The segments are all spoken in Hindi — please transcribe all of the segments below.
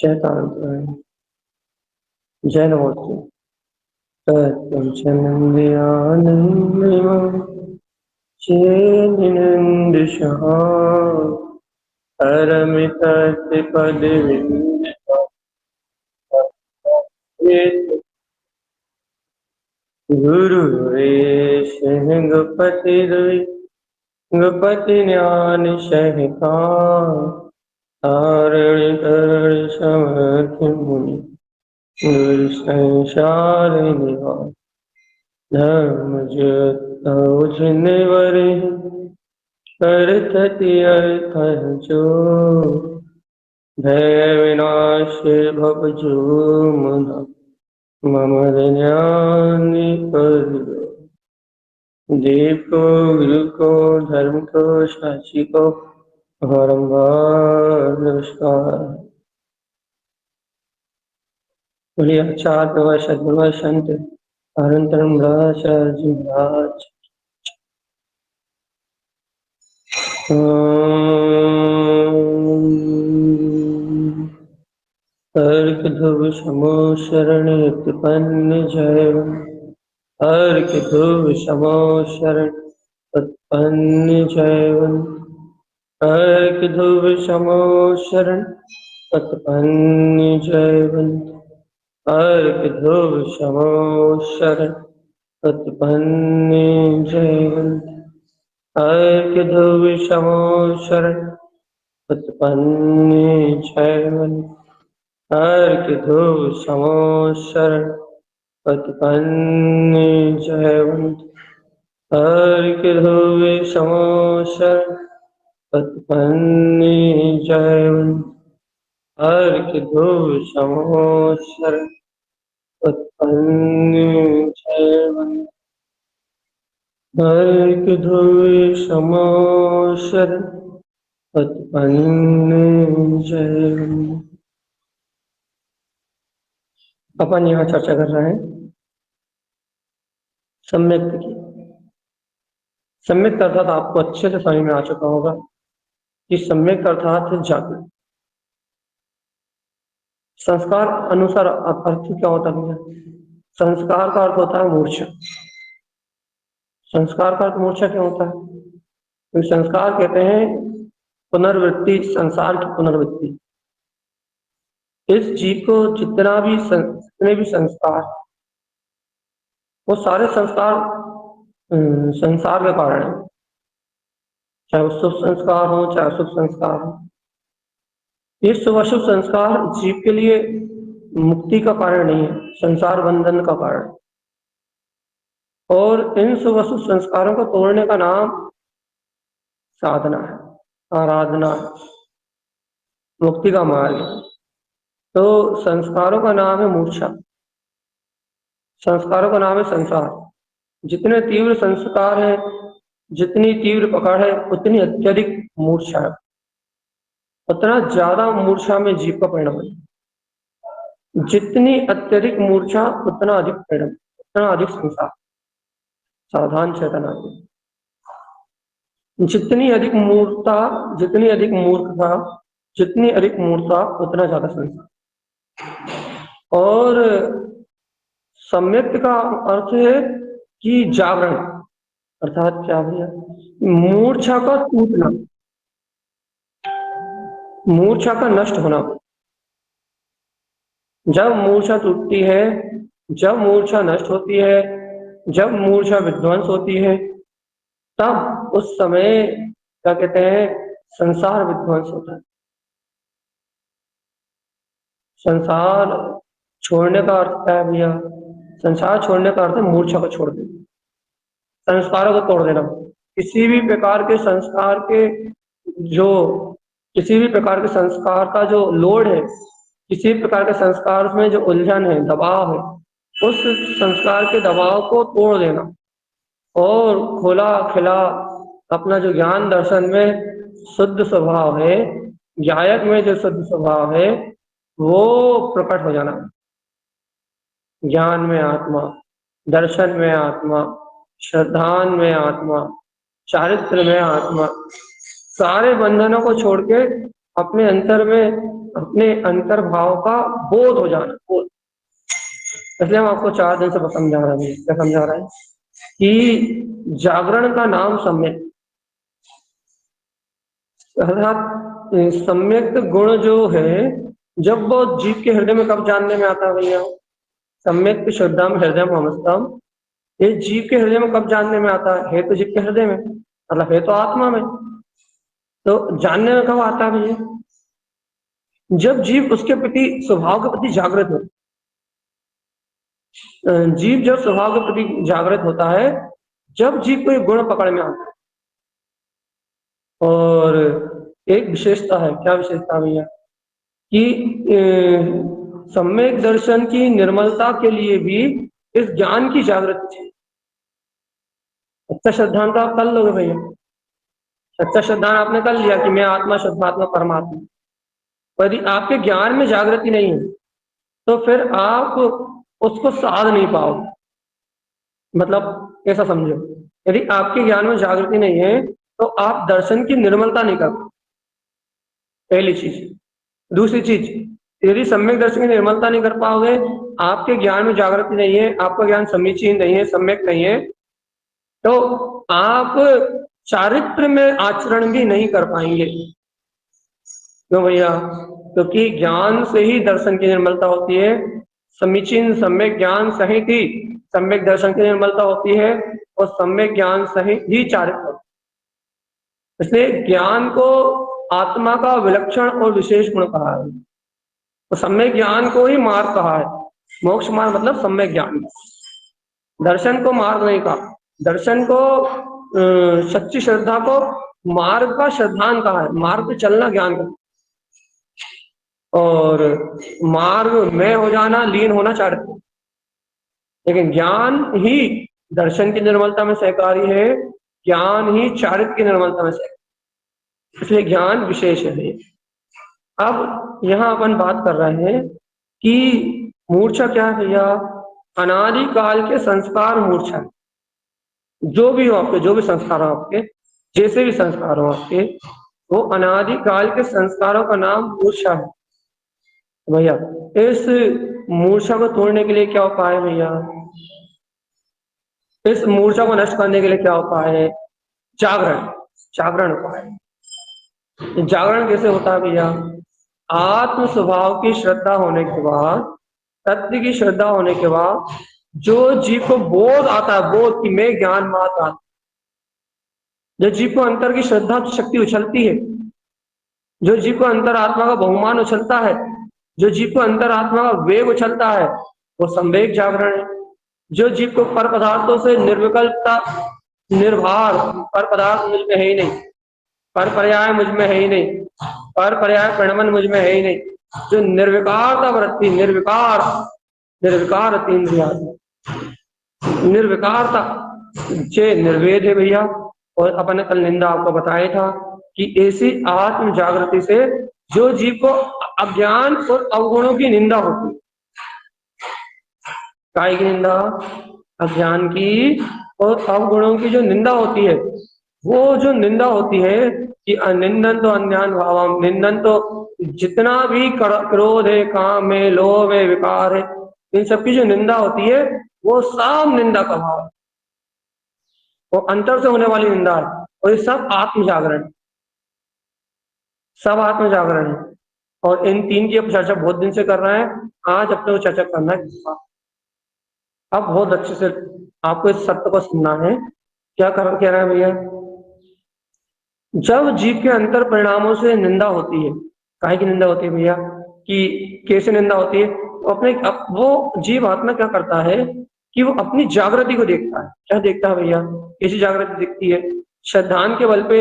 चैतांतराय जय नमोस्तु तत्पंचनंदयानंदमं चेन्निनंदशः परमितत्पदविन्दे गुरुरेश गपति ज्ञान शहिका तारण तरण समर्थ मुनि गुरु संसार निवास धर्म जिनवर करथति अर्थ जो भय विनाश भव जो मुना मम ज्ञान कर देव को गुरु को धर्म को साक्षी को बारंबार नमस्कार। बोलिए आचार्य सद्गुण संत अनंतरम राचार्य महाराज। अर्क ध्रुव समो शरण उत्पन्न जय अर्क ध्रुव समो शरण उत्पन्न जयवन अर्क ध्रुव समो शरण उत्पन्न जयवन अर्क ध्रुव समो शरण उत्पन्न जयवन अर्क ध्रुव समो शरण उत्पन्न जयवन अर्क ध्रुव समो शरण उत्पन्न जयवंत अर्क ध्रुव समो शरण उत्पन्न जयवंत अर्क ध्रुव समो शरण उत्पन्न जयवंत अर्क ध्रुव समो शरण उत्पन्न जयवंत। अपन यहाँ चर्चा कर रहे हैं सम्यक की। सम्यक अर्थात आपको अच्छे से समझ में आ चुका होगा कि सम्यक अर्थात जागृत। संस्कार अनुसार अर्थ क्या होता है? संस्कार का अर्थ होता है मूर्छा। संस्कार का अर्थ मूर्छा क्यों होता है? तो संस्कार कहते हैं पुनर्वृत्ति, संसार की पुनर्वृत्ति। इस जीव को जितने भी संस्कार, वो सारे संस्कार संसार के कारण है, चाहे वो शुभ संस्कार हो चाहे अशुभ संस्कार हो। ये शुभ अशुभ संस्कार जीव के लिए मुक्ति का कारण नहीं है, संसार बंधन का कारण। और इन शुभ अशुभ संस्कारों को तोड़ने का नाम साधना है, आराधना है, मुक्ति का मार्ग है। तो संस्कारों का नाम है मूर्छा, संस्कारों का नाम है संसार। जितने तीव्र संस्कार है, जितनी तीव्र पकड़ है, उतनी अत्यधिक मूर्छा है, उतना ज्यादा मूर्छा में जीव का परिणाम है। जितनी अत्यधिक मूर्छा उतना अधिक परिणाम, उतना अधिक संसार। सावधान चेतना। जितनी अधिक मूर्खता, जितनी अधिक मूर्खता, जितनी अधिक मूर्खता उतना ज्यादा संसार। और सम्यक का अर्थ है कि जागरण, अर्थात क्या भैया? मूर्छा का टूटना, मूर्छा का नष्ट होना। जब मूर्छा टूटती है, जब मूर्छा नष्ट होती है, जब मूर्छा विध्वंस होती है, तब उस समय क्या कहते हैं? संसार विध्वंस होता है। संसार छोड़ने का अर्थ क्या है भैया? संसार छोड़ने का अर्थ है मूर्छा को छोड़ देना, संस्कारों को तोड़ देना। किसी भी प्रकार के संस्कार के जो किसी भी प्रकार के संस्कार का जो लोड है, किसी भी प्रकार के संस्कार में जो उलझन है, दबाव है, उस संस्कार के दबाव को तोड़ देना और खुला खिला अपना जो ज्ञान दर्शन में शुद्ध स्वभाव है, गायक में जो शुद्ध स्वभाव है, वो प्रकट हो जाना। ज्ञान में आत्मा, दर्शन में आत्मा, श्रद्धान में आत्मा, चारित्र में आत्मा, सारे बंधनों को छोड़ के अपने अंतर में अपने अंतर्भाव का बोध हो जाना, बोध। इसलिए हम आपको 4 दिन से समझा रहे हैं, क्या समझा रहे हैं कि जागरण का नाम सम्यक, अर्थात सम्यक गुण जो है जब वो जीव के हृदय में कब जानने में आता है भैया? सम्यक शुद्धम हृदय हमस्तम, ये जीव के हृदय में कब जानने में आता है तो जीव के हृदय में, मतलब है तो आत्मा में। तो जानने में कब आता है भैया? जब जीव उसके प्रति, स्वभाव के प्रति जागृत हो। जीव जब स्वभाव के प्रति जागृत होता है, जब जीव को एक गुण पकड़ में आता है। और एक विशेषता है, क्या विशेषता भैया? कि सम्यक दर्शन की निर्मलता के लिए भी इस ज्ञान की जागृति चाहिए। सच्चा श्रद्धांत आप कर लोगे भैया, सच्चा श्रद्धांत आपने कर लिया कि मैं आत्मा, शुद्धात्मा, परमात्मा, यदि आपके ज्ञान में जागृति नहीं है तो फिर आप उसको साध नहीं पाओगे। मतलब ऐसा समझो, यदि आपके ज्ञान में जागृति नहीं है तो आप दर्शन की निर्मलता नहीं कर पाओगे, पहली चीज। दूसरी चीज, यदि सम्यक दर्शन की निर्मलता नहीं कर पाओगे, आपके ज्ञान में जागृति नहीं है, आपका ज्ञान समीचीन नहीं है, सम्यक नहीं है, तो आप चारित्र में आचरण भी नहीं कर पाएंगे। क्यों भैया? क्योंकि ज्ञान से ही दर्शन की निर्मलता होती है। समीचीन सम्यक ज्ञान सहित ही सम्यक दर्शन की निर्मलता होती है, और सम्यक ज्ञान सहित ही चारित्र। इसलिए ज्ञान को आत्मा का विलक्षण और विशेष गुण कहा है, तो सम्यक ज्ञान को ही मार्ग कहा है। मोक्ष मार्ग मतलब सम्यक ज्ञान, दर्शन को मार्ग नहीं कहा। दर्शन को सच्ची श्रद्धा को मार्ग का श्रद्धांत कहा है, मार्ग पे चलना ज्ञान का, और मार्ग में हो जाना, लीन होना चारित्र। लेकिन ज्ञान ही दर्शन की निर्मलता में सहकारी है, ज्ञान ही चारित्र की निर्मलता में सहकारी, इसलिए ज्ञान विशेष है। अब यहाँ अपन बात कर रहे हैं कि मूर्छा क्या है भैया? अनादि काल के संस्कार मूर्छा। जो भी हो आपके, जो भी संस्कार हो आपके, जैसे भी संस्कार हो आपके, वो अनादि काल के संस्कारों का नाम मूर्छा है भैया। इस मूर्छा को तोड़ने के लिए क्या उपाय है भैया? इस मूर्छा को नष्ट करने के लिए क्या उपाय है? जागरण, जागरण उपाय। जागरण कैसे होता है भैया? आत्म स्वभाव की श्रद्धा होने के बाद, तत्व की श्रद्धा होने के बाद, जो जीव को बोध आता है, बोध कि मैं ज्ञान माता, जो जीव को अंतर की श्रद्धा की शक्ति उछलती है, जो जीव को अंतर आत्मा का बहुमान उछलता है, जो जीव को अंतर आत्मा का वेग उछलता है, वो संवेग जागरण है। जो जीव को पर पदार्थों से निर्विकल्पता, निर्भार, पर पदार्थ मुझ में है ही नहीं, पर पर्याय मुझ में है ही नहीं, पर पर्याय प्रणमन मुझ में है ही नहीं, जो निर्विकारता वृत्ति, निर्विकार, निर्विकार तीन्द्रिया, निर्विकारता जे निर्वेद है भैया। और अपन ने कल निंदा आपको बताया था कि ऐसी आत्म जागृति से जो जीव को अज्ञान और अवगुणों की निंदा होती है, काय की निंदा? अज्ञान की और अवगुणों की जो निंदा होती है, वो जो निंदा होती है कि अनिंदन तो अन्यान भावम, निंदन तो जितना भी क्रोध है, काम है, लोभ है, विकार है, इन सबकी जो निंदा होती है वो सब निंदा का भाव है, वो अंतर से होने वाली निंदा है, और ये सब आत्म जागरण, सब आत्म जागरण है। और इन तीन की अब चर्चा बहुत दिन से कर रहे हैं, आज अपने को चर्चा करना है। अब बहुत अच्छे से आपको इस सत्य को सुनना है। क्या कह रहा है भैया? जब जीव के अंतर परिणामों से निंदा होती है, काहे की निंदा होती है भैया? कि कैसे निंदा होती है? तो वो जीव आत्मा क्या करता है कि वो अपनी जागृति को देखता है। क्या देखता है भैया? कैसी जागृति दिखती है? श्रद्धान के बल पे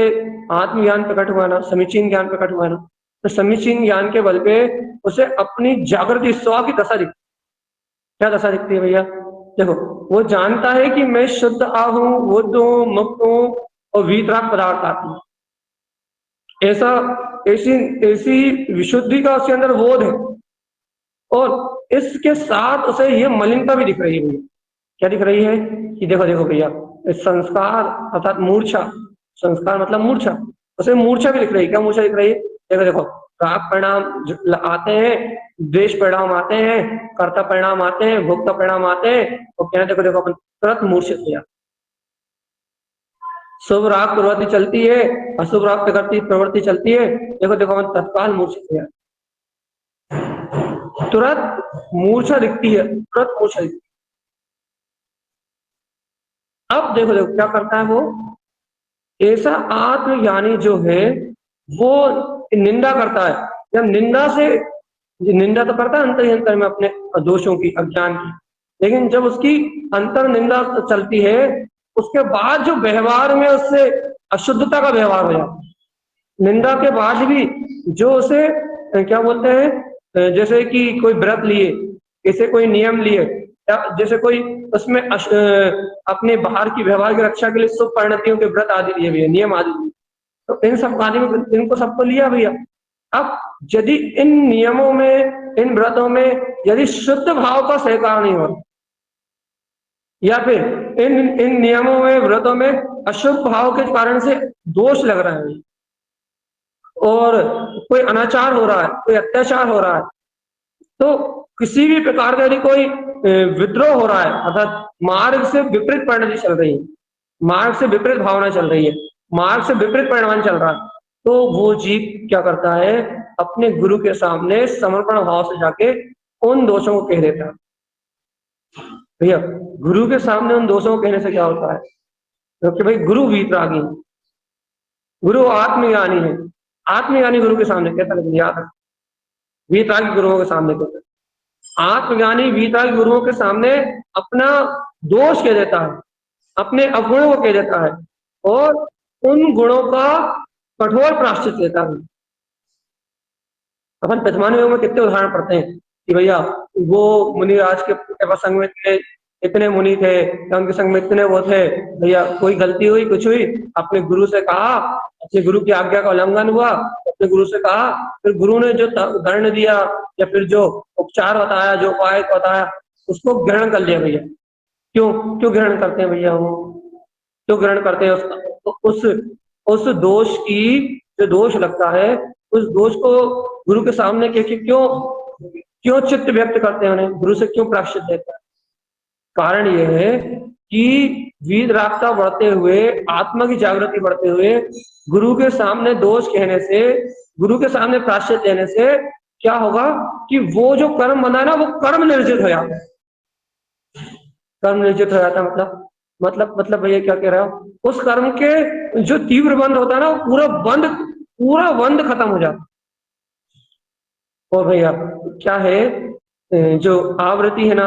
आत्मज्ञान प्रकट हुआ ना, समीचीन ज्ञान प्रकट हुआ ना, तो समीचीन ज्ञान के बल पे उसे अपनी जागृति, स्व की दशा दिखती। क्या दशा दिखती है भैया? देखो, वो जानता है कि मैं शुद्ध आहूं, बुद्ध हूं, मुक्त हूं और वीतराग पदार्थ आत्मा, ऐसा ऐसी ऐसी विशुद्धि का उसके अंदर बोध है। और इसके साथ उसे ये मलिनता भी दिख रही है भैया। क्या दिख रही है? कि देखो देखो भैया, संस्कार अर्थात मूर्छा, संस्कार मतलब मूर्छा, उसे मूर्छा भी दिख रही है। क्या मूर्छा दिख रही है? देखो देखो, राग परिणाम आते हैं, द्वेष परिणाम आते हैं, कर्ता परिणाम आते हैं, भोक्ता परिणाम आते हैं, और कहना देखो देखो अपन तुरंत मूर्छित हो जाते। शुभ राग प्रवृत्ति चलती है, अशुभ राग प्रवृत्ति चलती है, देखो देखो अपन तत्काल मूर्छित हो जाते, तुरंत मूर्छा दिखती है, तुरंत मूर्छा दिखती है। अब देखो देखो क्या करता है वो, ऐसा आत्मज्ञानी जो है वो निंदा करता है। जब निंदा तो करता है अंतर ही अंतर में अपने दोषों की, अज्ञान की, लेकिन जब उसकी अंतर निंदा चलती है, उसके बाद जो व्यवहार में उससे अशुद्धता का व्यवहार हो जाता है। निंदा के बाद भी जो उसे क्या बोलते हैं, जैसे कि कोई व्रत लिए, जैसे कोई नियम लिए, या जैसे कोई उसमें अपने बाहर की व्यवहार की रक्षा के लिए शुभ परिणतियों के व्रत आदि लिए भैया, नियम आदि लिए, तो इन सब आदि में इनको सबको लिया भैया। अब यदि इन नियमों में, इन व्रतों में यदि शुद्ध भाव का सहकार नहीं हो, या फिर इन नियमों में, व्रतों में अशुभ भाव के कारण से दोष लग रहा है, और कोई अनाचार हो रहा है, कोई अत्याचार हो रहा है, तो किसी भी प्रकार का यदि कोई विद्रोह हो रहा है, अर्थात मार्ग से विपरीत परिणति चल रही है, मार्ग से विपरीत भावना चल रही है, मार्ग से विपरीत परिणाम चल रहा है, तो वो जीव क्या करता है, अपने गुरु के सामने समर्पण भाव से जाके उन दोषों को कह देता है। भैया गुरु के सामने उन दोषों को कहने से क्या होता है, क्योंकि भाई गुरु वीतरागी, गुरु आत्मज्ञानी है, आत्मज्ञानी गुरु के सामने कहता है, याद रख, वीतरागी गुरुओं के सामने कहता है, आत्मज्ञानी वीतरागी गुरुओं के सामने अपना दोष कह देता है, अपने अवगुणों को कह देता है, और उन गुणों का कठोर प्रायश्चित लेता है। अपन प्रथमान योग में कितने उदाहरण पढ़ते हैं कि भैया वो मुनिराज के प्रसंग में इतने मुनि थे, उनके संग में इतने वो थे, भैया कोई गलती हुई, कुछ हुई, अपने गुरु से कहा, अपने गुरु की आज्ञा का उल्लंघन हुआ, अपने गुरु से कहा, फिर गुरु ने जो दंड दिया या फिर जो उपचार बताया, जो उपाय बताया, उसको ग्रहण कर लिया भैया। क्यों क्यों ग्रहण करते हैं भैया, वो क्यों ग्रहण करते हैं? उस दोष की, जो दोष लगता है, उस दोष को गुरु के सामने क्यों क्यों चित्त व्यक्त करते हैं, उन्हें गुरु से क्यों प्रायश्चित देते हैं? कारण यह है कि वीतरागता बढ़ते हुए, आत्मा की जागृति बढ़ते हुए, गुरु के सामने दोष कहने से, गुरु के सामने प्रायश्चित देने से क्या होगा कि वो जो कर्म बना ना, वो कर्म निर्जित हो जाता है। कर्म निर्जित हो जाता है मतलब भैया क्या कह रहा हूं, उस कर्म के जो तीव्र बंध होता है ना, पूरा बंध खत्म हो जाता है। और भैया क्या है, जो आवृत्ति है ना,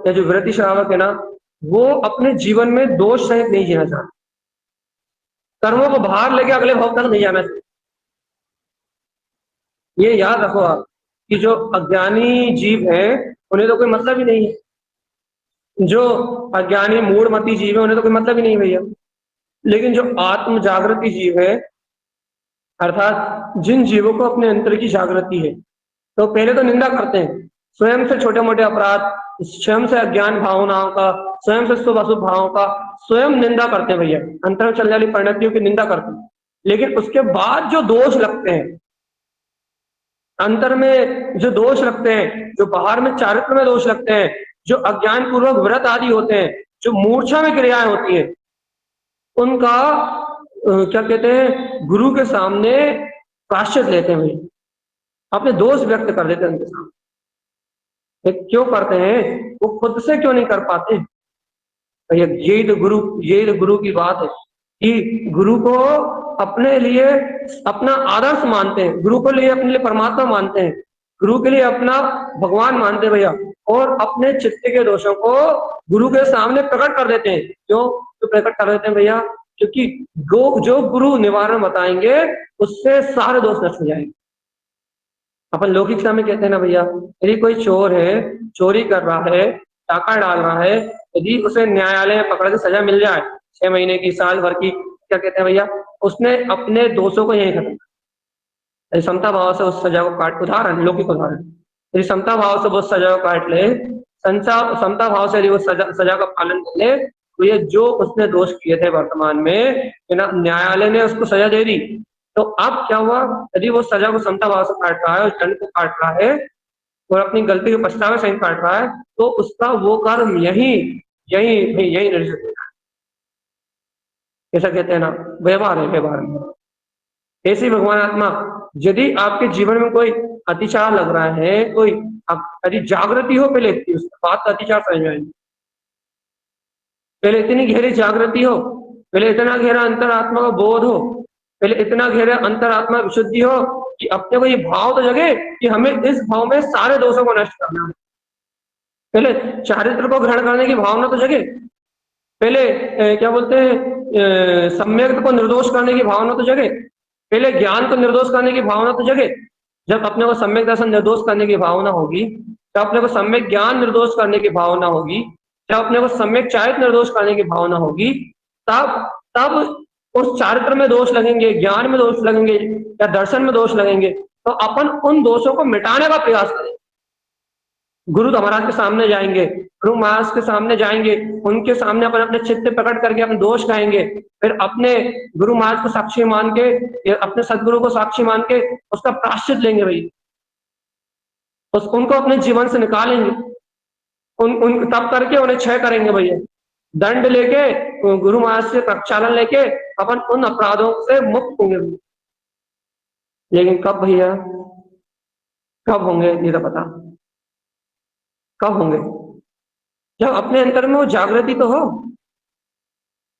या जो वृत्ति श्रावक है ना, वो अपने जीवन में दोष सहित नहीं जीना चाहता, कर्मों को बाहर लेके अगले भाव तक नहीं जाना चाहिए। ये याद रखो आप कि जो अज्ञानी जीव है उन्हें तो कोई मतलब ही नहीं है, जो अज्ञानी मूढ़मती जीव है उन्हें तो कोई मतलब ही नहीं भैया। लेकिन जो आत्म जागृति जीव है, अर्थात जिन जीवों को अपने अंतर की जागृति है, तो पहले तो निंदा करते हैं, स्वयं से छोटे मोटे अपराध, स्वयं से अज्ञान भावनाओं का, स्वयं से शुभ अशुभ भावों का स्वयं निंदा करते हैं भैया, अंतर में चलने वाली परिणतियों की निंदा करते हैं। लेकिन उसके बाद जो दोष लगते हैं, अंतर में जो दोष लगते हैं, जो बाहर में चारित्र में दोष लगते हैं, जो अज्ञान पूर्वक व्रत आदि होते हैं, जो मूर्छा में क्रियाएं होती हैं, उनका क्या कहते हैं, गुरु के सामने प्रायश्चित लेते हैं भैया, अपने दोष व्यक्त कर देते हैं उनके सामने। क्यों करते हैं? वो खुद से क्यों नहीं कर पाते भैया? यही तो गुरु की बात है कि गुरु को अपने लिए अपना आदर्श मानते हैं, गुरु को लिए अपने लिए परमात्मा मानते हैं, गुरु के लिए अपना भगवान मानते हैं भैया, और अपने चित्त के दोषों को गुरु के सामने प्रकट कर देते हैं। क्यों प्रकट कर देते हैं भैया? क्योंकि जो गुरु निवारण बताएंगे उससे सारे दोष नष्ट हो जाएंगे। अपन लौकिकता में कहते हैं ना भैया, यदि कोई चोर है, चोरी कर रहा है, डाका डाल रहा है, यदि उसे न्यायालय में पकड़ के सजा मिल जाए 6 महीने की, साल भर की, क्या कहते हैं भैया, उसने अपने दोषों को यही खत्म, यदि समता भाव से उस सजा को काट, उदाहरण लौकिक उदाहरण, यदि समता भाव से वो सजा को काट ले, समता भाव से यदि वो सजा का पालन कर ले, तो ये जो उसने दोष किए थे वर्तमान में, न्यायालय ने उसको सजा दे दी, तो अब क्या हुआ, यदि वो सजा को समता भाव से काट रहा है और दंड को काट रहा है और अपनी गलती के पछतावे सहित काट रहा है, तो उसका वो कर्म यही यही यही निर्जित होता है। ऐसा कहते हैं ना, व्यवहार है, व्यवहार में। ऐसे ही भगवान आत्मा, यदि आपके जीवन में कोई अतिचार लग रहा है, कोई यदि जागृति हो, पहले उसके बाद तो अतिचार समझ में आएगी। पहले इतनी गहरी जागृति हो, पहले इतना गहरा अंतरात्मा का बोध हो, पहले इतना गहरा अंतरात्मा विशुद्धि हो कि अपने को ये भाव तो जगे कि हमें इस भाव में सारे दोषों को नष्ट करना है। पहले चारित्र को ग्रहण करने की भावना तो जगे, पहले क्या बोलते हैं, सम्यक को निर्दोष करने की भावना तो जगे, पहले ज्ञान को निर्दोष करने की भावना तो जगे। जब अपने को सम्यक दर्शन निर्दोष करने की भावना होगी, जब अपने को सम्यक ज्ञान निर्दोष करने की भावना होगी, जब अपने को सम्यक चारित्र निर्दोष करने की भावना होगी, तब तब उस चारित्र में दोष लगेंगे, ज्ञान में दोष लगेंगे या दर्शन में दोष लगेंगे, तो अपन उन दोषों को मिटाने का प्रयास करेंगे। गुरु महाराज के सामने जाएंगे, गुरु महाराज के सामने जाएंगे, उनके सामने अपन अपने चित्त प्रकट करके अपने दोष कहेंगे, फिर अपने गुरु महाराज को साक्षी मान के, अपने सदगुरु को साक्षी मान के उसका प्रायश्चित लेंगे भाई, उनको अपने जीवन से निकालेंगे, उन तब करके उन्हें क्षय करेंगे भैया। दंड लेके, गुरु महाराज से प्रक्षालन लेके अपन उन अपराधों से मुक्त होंगे। लेकिन कब भैया, कब होंगे ये तो पता, कब होंगे? जब अपने अंतर में वो जागृति तो हो।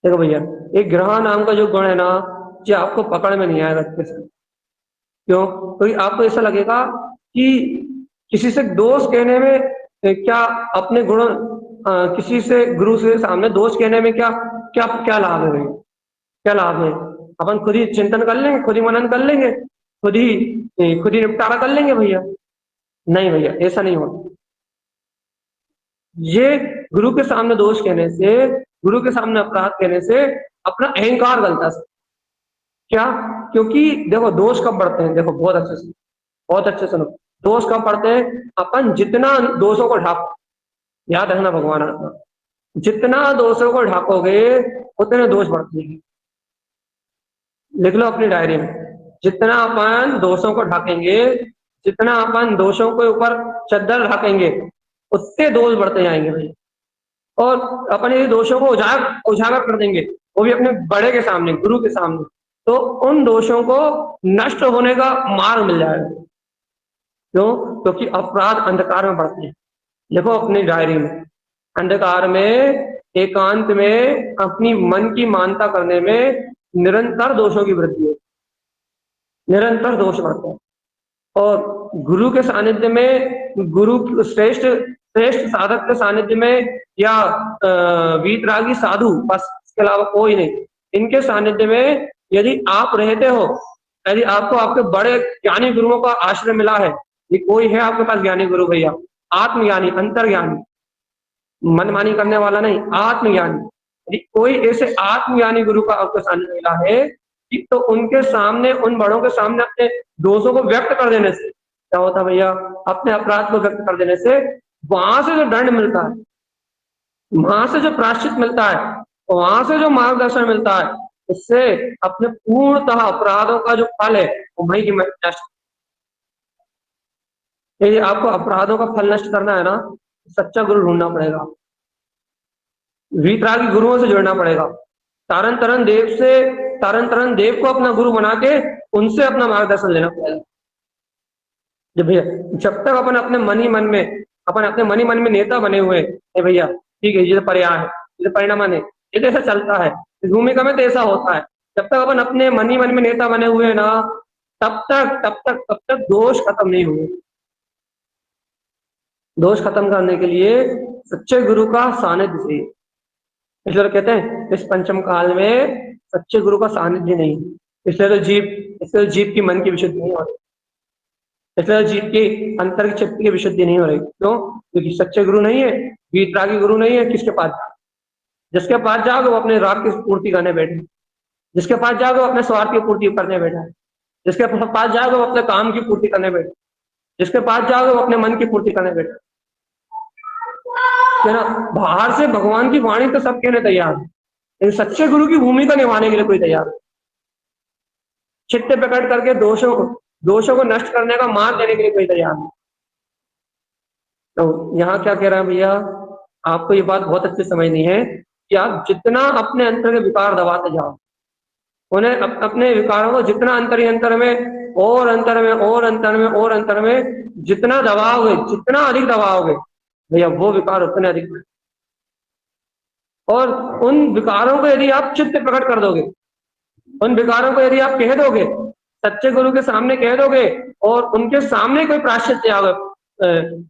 देखो भैया, एक ग्रह नाम का जो गुण है ना, जो आपको पकड़ में नहीं आएगा अच्छे से। क्यों? क्योंकि आपको ऐसा लगेगा कि किसी से दोष कहने में क्या, अपने गुण किसी से गुरु से सामने दोष कहने में क्या क्या क्या लाभ है भाई, क्या लाभ है? अपन खुद ही चिंतन कर लेंगे, खुद ही मनन कर लेंगे, खुद ही निपटारा कर लेंगे भैया। नहीं भैया, ऐसा नहीं होता। ये गुरु के सामने दोष कहने से, गुरु के सामने अपराध कहने से अपना अहंकार गलता है। क्या? क्योंकि देखो दोष कब बढ़ते हैं, देखो बहुत अच्छे सुनो, दोष कब बढ़ते हैं? अपन जितना दोषों को ढाको, याद रखना भगवान आत्मा, जितना दोषों को ढाकोगे उतने दोष बढ़ते हैं। लिख लो अपनी डायरी में, जितना अपन दोषों को ढाकेंगे, जितना अपन दोषों के ऊपर चद्दर ढाकेंगे, उतने दोष बढ़ते जाएंगे भाई। और अपन ये दोषों को उजागर कर देंगे, वो भी अपने बड़े के सामने, गुरु के सामने, तो उन दोषों को नष्ट होने का मार्ग मिल जाएगा। क्यों? क्योंकि अपराध अंधकार में बढ़ते हैं। देखो अपनी डायरी में, अंधकार में, एकांत में, अपनी मन की मानता करने में निरंतर दोषों की वृद्धि है, निरंतर दोष बढ़ते हैं। और गुरु के सानिध्य में, गुरु श्रेष्ठ साधक के सानिध्य में, या वीतरागी साधु, बस इसके अलावा कोई नहीं, इनके सानिध्य में यदि आप रहते हो, यदि आपको आपके बड़े ज्ञानी गुरुओं का आश्रय मिला है, ये कोई है आपके पास ज्ञानी गुरु भैया, आत्मज्ञानी, अंतर्ज्ञानी, मनमानी करने वाला नहीं, आत्मज्ञानी, यदि कोई ऐसे आत्मज्ञानी गुरु का आपको सानिध्य मिला है, तो उनके सामने, उन बड़ों के सामने अपने दोषों को व्यक्त कर देने से क्या होता भैया? अपने अपराध को व्यक्त कर देने से वहां से जो दंड मिलता है, वहां से जो प्रायश्चित मिलता है, वहां से जो मार्गदर्शन मिलता है, उससे अपने पूर्णतः अपराधों का जो फल है वो वही की नष्ट। यदि आपको अपराधों का फल नष्ट करना है ना, सच्चा गुरु ढूंढना पड़ेगा, वीतरागी गुरुओं से जुड़ना पड़ेगा, तारन तरन देव को अपना गुरु बना के उनसे अपना मार्गदर्शन लेना पड़ेगा। जब भैया, जब तक अपन अपने मन ही मन में नेता बने हुए हैं भैया, ठीक है, ये तो पर्याय है, ये तो परिणाम है, ये तो ऐसा चलता है, भूमिका में तो ऐसा होता है। जब तक अपन अपने मन ही मन में नेता बने हुए हैं ना, तब तक दोष खत्म नहीं हुए। दोष खत्म करने के लिए सच्चे गुरु का सानिध्य चाहिए। इसलिए कहते हैं इस पंचम काल में सच्चे गुरु का सानिध्य नहीं, इसलिए तो जीव की मन की विशुद्धि नहीं हो रही, इसलिए जीव की अंतर की चित्त की विशुद्धि नहीं हो रही। क्यों? क्योंकि सच्चे गुरु नहीं है, वीतरागी गुरु नहीं है। किसके पास? जिसके पास जाओगे वो अपने राग की पूर्ति करने बैठे, जिसके पास जाओगे वो अपने स्वार्थ की पूर्ति करने बैठा है, जिसके पास जाओगे वो अपने काम की पूर्ति करने बैठे, जिसके पास जाओगे वो अपने मन की पूर्ति करने बैठे, है ना। बाहर से भगवान की वाणी तो सब कहने तैयार है, लेकिन सच्चे गुरु की भूमिका निभाने के लिए कोई तैयार है। चित्त प्रकट करके दोषों को नष्ट करने का मार्ग देने के लिए कोई तैयार नहीं। तो यहाँ क्या कह रहा है भैया, आपको ये बात बहुत अच्छी समझनी है कि आप जितना अपने अंतर के विकार दबाते जाओ, उन्हें अपने विकारों को जितना अंतर ही अंतर में और अंतर में और अंतर में और अंतर में जितना दबाओगे, जितना अधिक दबाओगे भैया, वो विकार उतने अधिक। और उन विकारों को यदि आप चित्त प्रकट कर दोगे, उन विकारों को यदि आप कह दोगे, सच्चे गुरु के सामने कह दोगे, और उनके सामने कोई प्रायश्चित ले आओगे,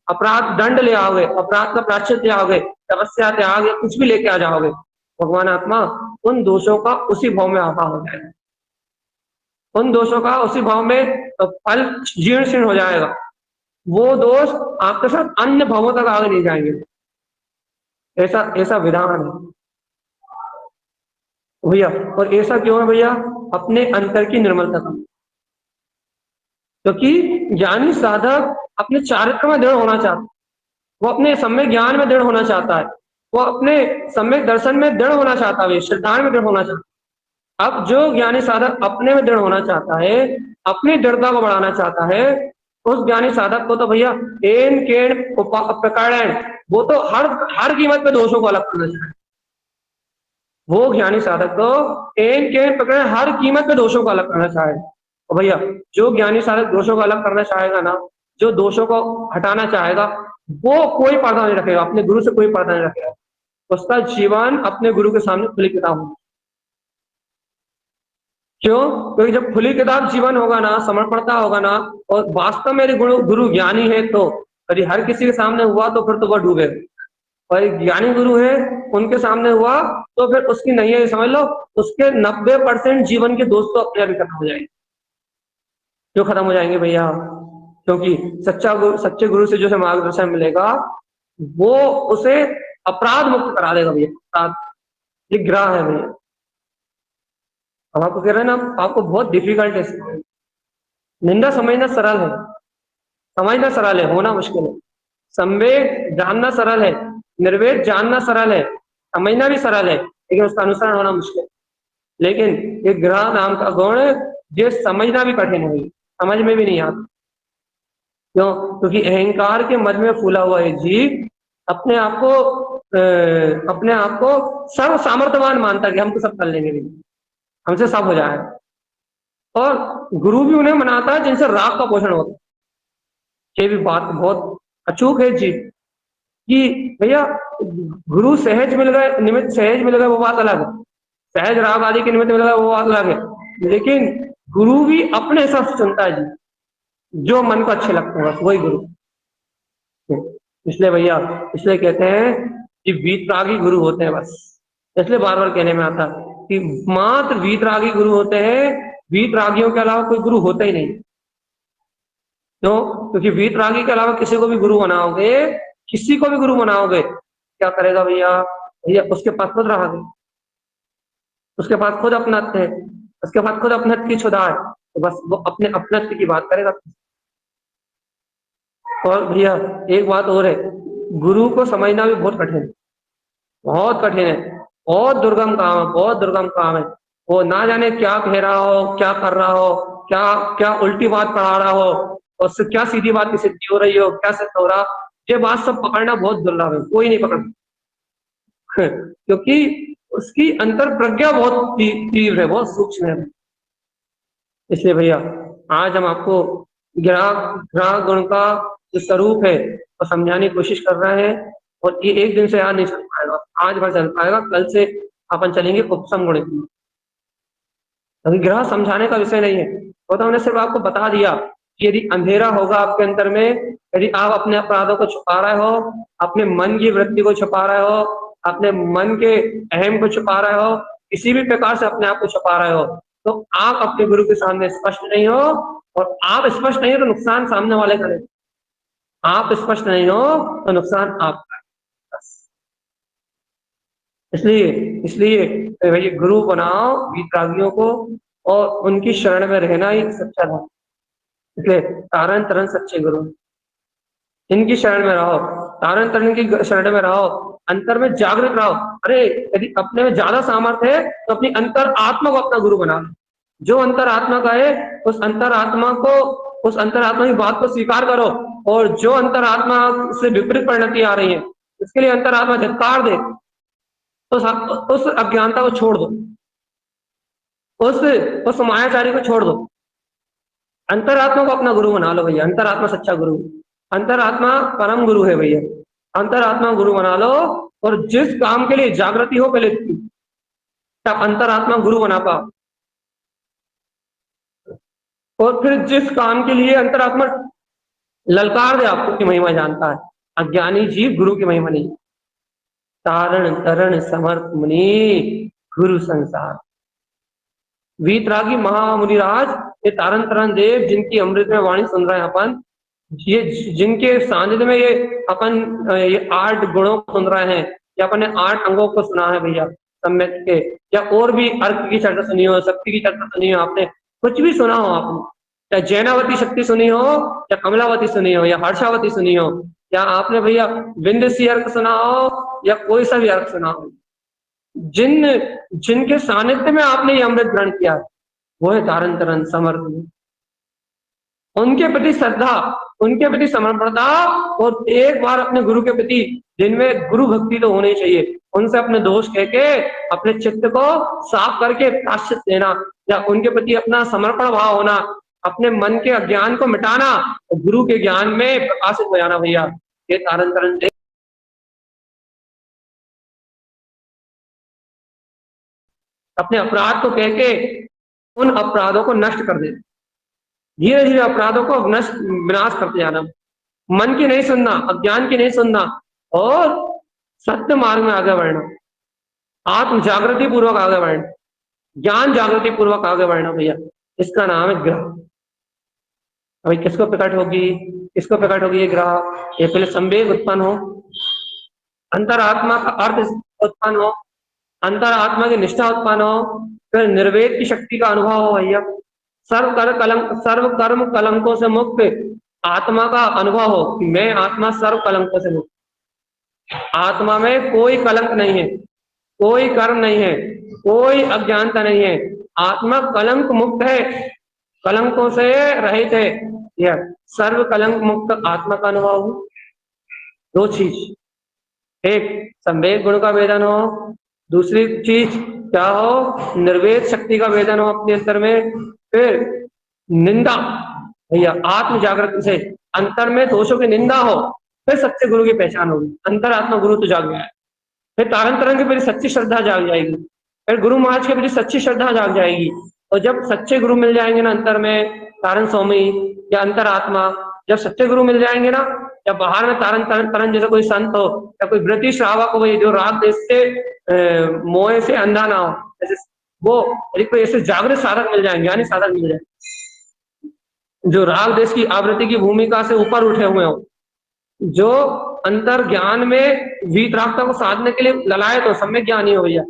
अपराध दंड ले आओगे, अपराध का प्रायश्चित ले आओगे, तपस्या त्याग या कुछ भी लेके आ जाओगे, भगवान आत्मा उन दोषों का उसी भाव में आपा हो जाएगा, उन दोषों का उसी भाव में फल जीर्ण शीर्ण हो जाएगा। वो दोष आपके साथ अन्य भावों तक आगे नहीं जाएंगे। ऐसा ऐसा विधान है भैया। और ऐसा क्यों है भैया? अपने अंतर की निर्मलता का, क्योंकि ज्ञानी साधक अपने चारित्र में दृढ़ होना चाहता है, वो अपने सम्यक ज्ञान में दृढ़ होना चाहता है, वो अपने सम्यक दर्शन में दृढ़ होना चाहता है, श्रद्धा में दृढ़ होना चाहता है। अब जो ज्ञानी साधक अपने में दृढ़ होना चाहता है, अपनी दृढ़ता को बढ़ाना चाहता है, उस ज्ञानी साधक को तो भैया एन केण प्रकारण, वो तो हर कीमत पे दोषों को अलग करना चाहिए। वो ज्ञानी साधक को एन केण प्रकरण हर कीमत पे दोषों को अलग करना चाहे। और भैया जो ज्ञानी साधक दोषों को अलग करना चाहेगा ना, जो दोषों को हटाना चाहेगा, वो कोई पर्दा नहीं रखेगा, अपने गुरु से कोई पर्दा नहीं रखेगा, उसका जीवन अपने गुरु के सामने खुली किताब होगी। क्यों? क्योंकि जब खुली किताब जीवन होगा ना, समर्पणता होगा ना, और वास्तव मेरे गुरु ज्ञानी है, तो यदि हर किसी के सामने हुआ तो फिर तो वह डूबे, और ज्ञानी गुरु है उनके सामने हुआ तो फिर उसकी नहीं है, समझ लो उसके 90% जीवन के दोस्त तो अपने अभी खत्म हो जाएंगे। क्यों खत्म हो जाएंगे भैया? क्योंकि सच्चे गुरु से जो मार्गदर्शन मिलेगा वो उसे अपराध मुक्त करा देगा भैया। अपराध ये ग्रह है भैया। अब आपको कह रहे हैं ना, आपको बहुत डिफिकल्ट है। निंदा समझना सरल है, समझना सरल है, होना मुश्किल है। संवेग जानना सरल है, निर्वेद जानना सरल है, समझना भी सरल है, लेकिन उसका अनुसरण होना मुश्किल। लेकिन ये ग्रह नाम का गुण ये समझना भी कठिन है, समझ में भी नहीं आता। क्यों? क्योंकि अहंकार के मद में फूला हुआ है जीव अपने आप को सर्व सामर्थ्यवान मानता है कि हम तो सब कर लेंगे, हमसे सब हो जाए। और गुरु भी उन्हें मनाता है जिनसे राग का पोषण होता है। ये भी बात बहुत अचूक है जी, कि भैया गुरु सहज मिल गए, निमित्त सहज मिल गए, वो बात अलग है, सहज राग आदि के निमित्त मिल गए वो बात अलग है, लेकिन गुरु भी अपने हिसाब से चुनता है जी, जो मन को अच्छे लगते हैं, बस वही गुरु। इसलिए भैया, इसलिए कहते हैं कि वीतरागी गुरु होते हैं बस। इसलिए बार बार कहने में आता कि मात्र वीतरागी गुरु होते हैं, वीतरागियों के अलावा कोई गुरु होता ही नहीं। क्यों? क्योंकि वीतरागी के अलावा किसी को भी गुरु बनाओगे, किसी को भी गुरु बनाओगे, क्या करेगा भैया? भैया उसके पास खुद रहा है, उसके पास खुद अपनत्व है, उसके पास खुद अपनत्व की क्षुधा है, तो बस वो अपने अपनत्व की बात करेगा। और भैया एक बात और है, गुरु को समझना भी बहुत कठिन है, बहुत कठिन है, बहुत दुर्गम काम है, बहुत दुर्गम काम है। वो ना जाने क्या कह रहा हो, क्या कर रहा हो, क्या क्या उल्टी बात पढ़ा रहा हो, और उससे क्या सीधी बात की सिद्धि हो रही हो, क्या सिद्ध हो रहा, ये बात सब पकड़ना बहुत दुर्लभ है, कोई नहीं पकड़ क्योंकि उसकी अंतर प्रज्ञा बहुत तीव्र है, बहुत सूक्ष्म है। इसलिए भैया आज हम आपको ग्रह गुण का जो स्वरूप है वो समझाने की कोशिश कर रहे हैं, और ये एक दिन से याद नहीं चल पाएगा, आज भर चल पाएगा, कल से अपन चलेंगे उपसम गुण की। अभी ग्रह समझाने का विषय नहीं है, वो तो हमने सिर्फ आपको बता दिया कि यदि अंधेरा होगा आपके अंदर में, यदि आप अपने अपराधों को छुपा रहे हो, अपने मन की वृत्ति को छुपा रहे हो, अपने मन के अहम को छुपा रहे हो, किसी भी प्रकार से अपने आप को छुपा रहे हो, तो आप अपने गुरु के सामने स्पष्ट नहीं हो, और आप स्पष्ट नहीं हो तो नुकसान सामने वाले का, आप स्पष्ट नहीं हो तो नुकसान आपका। इसलिए इसलिए भाई गुरु बनाओ वीतरागियों को, और उनकी शरण में रहना ही सच्चा धर्म। इसलिए तारण तरण सच्चे गुरु, इनकी शरण में रहो, तारण तरण की शरण में रहो, अंतर में जागृत रहो। अरे यदि अपने में ज्यादा सामर्थ्य है तो अपनी अंतर आत्मा को अपना गुरु बना लो, जो अंतरात्मा का है उस अंतरात्मा की बात को स्वीकार करो, और जो अंतरात्मा से विपरीत परिणति आ रही है इसके लिए अंतरात्मा धिक्कार दे, उस अज्ञानता को छोड़ दो, उस उस मायाचारी को छोड़ दो। अंतरात्मा को अपना गुरु बना लो भैया, अंतरात्मा सच्चा गुरु, अंतरात्मा परम गुरु है भैया, अंतरात्मा गुरु बना लो। और जिस काम के लिए जागृति हो पहले तब अंतरात्मा गुरु बना पाओ, और फिर जिस काम के लिए अंतरात्मा ललकार दे आपको की महिमा जानता है, अज्ञानी जीव गुरु की महिमा नहीं। तारण तरण समर्थ मुनि गुरु संसार, वीतरागी महामुनिराज, ये तारण तरण देव जिनकी अमृत में वाणी सुन रहे हैं अपन, ये जिनके सानिध्य में ये अपन ये 8 गुणों को सुन रहे हैं, या अपन ने 8 अंगों को सुना है भैया सम्यक के, या और भी अर्क की चर्चा सुनी हो, शक्ति की चर्चा सुनी हो, आपने कुछ भी सुना हो आपने, या जैनावती शक्ति सुनी हो, या कमलावती सुनी हो, या हर्षावती सुनी हो, या आपने भैया विंध्यसी अर्क सुना हो, या कोई सा भी अर्क सुना हो, जिनके सानिध्य में आपने ये अमृत ग्रहण किया वो है तारण तरण समर्थ। उनके प्रति श्रद्धा, उनके प्रति समर्पणता, और एक बार अपने गुरु के प्रति जिनमें गुरु भक्ति तो होनी चाहिए, उनसे अपने दोष कह के अपने चित्त को साफ करके प्रायश्चित देना, या उनके प्रति अपना समर्पण भाव होना, अपने मन के अज्ञान को मिटाना, और गुरु के ज्ञान में प्रकाशित हो जाना भैया, ये तारण तरण से अपने अपराध को कह के उन अपराधों को नष्ट कर देना, धीरे धीरे अपराधों को नष्ट विनाश करते जाना, मन की नहीं सुनना, अज्ञान की नहीं सुनना, और सत्य मार्ग में आगे बढ़ना, आत्म जागृति पूर्वक आगे बढ़ना, ज्ञान जागृति पूर्वक आगे बढ़ना भैया, इसका नाम है ग्रह। अभी किसको प्रकट होगी, किसको प्रकट होगी ये ग्रह? ये पहले संवेग उत्पन्न हो, अंतरात्मा का अर्थ उत्पन्न हो, अंतरात्मा की निष्ठा उत्पन्न हो, फिर निर्वेद की शक्ति का अनुभव हो भैया, सर्व कर्म कलंकों से मुक्त आत्मा का अनुभव हो कि मैं आत्मा सर्व कलंकों से मुक्त, आत्मा में कोई कलंक नहीं है, कोई कर्म नहीं है, कोई अज्ञानता नहीं है, आत्मा कलंक मुक्त है, कलंकों से रहित है, यह सर्व कलंक मुक्त आत्मा का अनुभव हो। 2 चीज, एक संवेग गुण का वेदन हो, दूसरी चीज क्या हो, निर्वेद शक्ति का वेदन हो अपने अंतर में, फिर निंदा भैया आत्म जागृति से अंतर में दोषों की निंदा हो, फिर सच्चे गुरु की पहचान होगी, अंतरात्मा गुरु तो जाग गया है, फिर तारण तरंग के प्रति सच्ची श्रद्धा जाग जाएगी, फिर गुरु महाराज के प्रति सच्ची श्रद्धा जाग जाएगी, और जब सच्चे गुरु मिल जाएंगे ना अंतर में, तारण स्वामी या अंतरात्मा, जब सच्चे गुरु मिल जाएंगे ना, या बाहर में तारण तरन जैसे कोई संत हो या कोई ब्रिटिश श्रावक हो जो राग देश से मोह से अंधा ना हो, जैसे वो कोई ऐसे जागृत साधक मिल जाएंगे, यानी साधक मिल जाए जो राग देश की आवृत्ति की भूमिका से ऊपर उठे हुए हो, जो अंतर ज्ञान में वीतरागता को साधने के लिए ललाए तो सम्यक ज्ञानी हो भैया,